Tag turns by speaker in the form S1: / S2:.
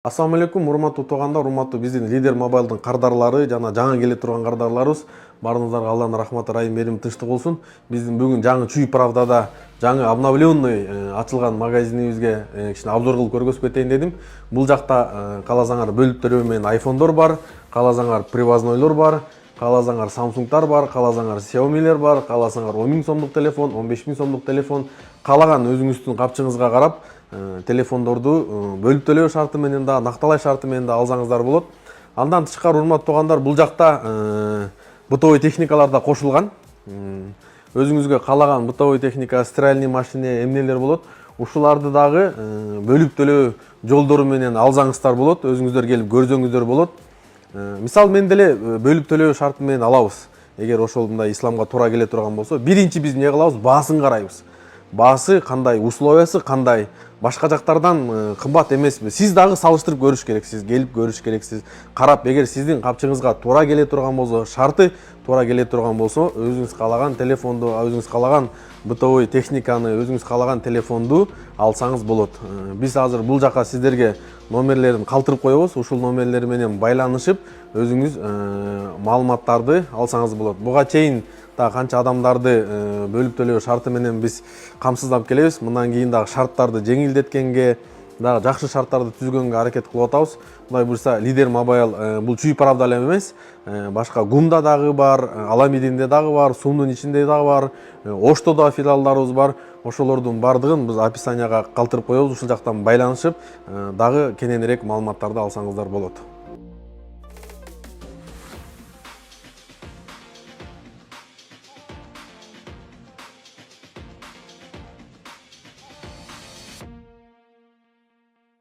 S1: Assalamu алейкум, урматтуу туугандар, урматтуу биздин Лидер Мобайлдын кардарлары жана жаңы келе турган кардарларыбыз. Баарыңыздарга Алланын рахматы, ырайым, мерим, тынчтык болсун. Биздин бүгүн жаңы Чүй Правдада жаңы обновленный ачылган магазинибизге кичине обзор кылып көргөзүп кетейин дедим. Бул жакта кааласаңар бөлүп төлөө менен айфондор бар, кааласаңар привознойлор бар, кааласаңар Samsung'дар бар, кааласаңар Xiaomi'лер бар, кааласаңар 10 000 сомдук телефон, 15 000 сомдук телефон, каалаган өзүңүздүн капчыгыңызга карап телефондорду бөлүп төлөө шарты менен да, накталай шарты менен да алсаңыздар болот. Андан тышкары, урматтуу туугандар, бул жакта бытовой техникалар да кошулган. Өзүңүзгө каалаган бытовой техника, стиральный машина, эмнелер болот. Ушуларды дагы бөлүп төлөө жолдору менен алсаңыздар болот. Өзүңүздөр келип көрсөңүздөр болот. Мисалы мен деле бөлүп төлөө шарты менен алабыз. Эгер ошол мындай исламга туура келе турган болсо, биринчи биз эмне кылабыз? Баасын карайбыз. Баасы кандай, условиясы кандай, башка жактардан кымбат эмеспи? Сиз дагы салыштырып көрүш керексиз, келип көрүш керексиз. Карап, эгер сиздин капчыгыңызга туура келе турган болсо, шарты туура келе турган болсо, өзүңүз каалаган телефонду, өзүңүз каалаган бытовой техниканы, өзүңүз каалаган телефонду алсаңыз болот. Биз азыр бул жака сиздерге номерлерин калтырып коебуз. Ушул номерлер менен байланышып, өзүңүз маалыматтарды алсаңыз болот. Буга чейин канча адамдарды бөлүп төлөө шарты менен биз камсыздап келебиз. Мындан кийин дагы шарттарды жеңилдеткенге, дагы жакшы шарттарды түзгөнгө аракет кылып атабыз. Мындай буюрса, Лидер Мобайл бул Чүй Правда эле эмес, башка Гумда дагы бар, Аламединде дагы бар, Сумдун ичинде дагы бар, Ошто да филиалдарыбыз бар. Ошолордун бардыгын биз описанияга калтырып коебуз. Ушул жактан байланышып, дагы кененирээк маалыматтарды алсаңыздар болот.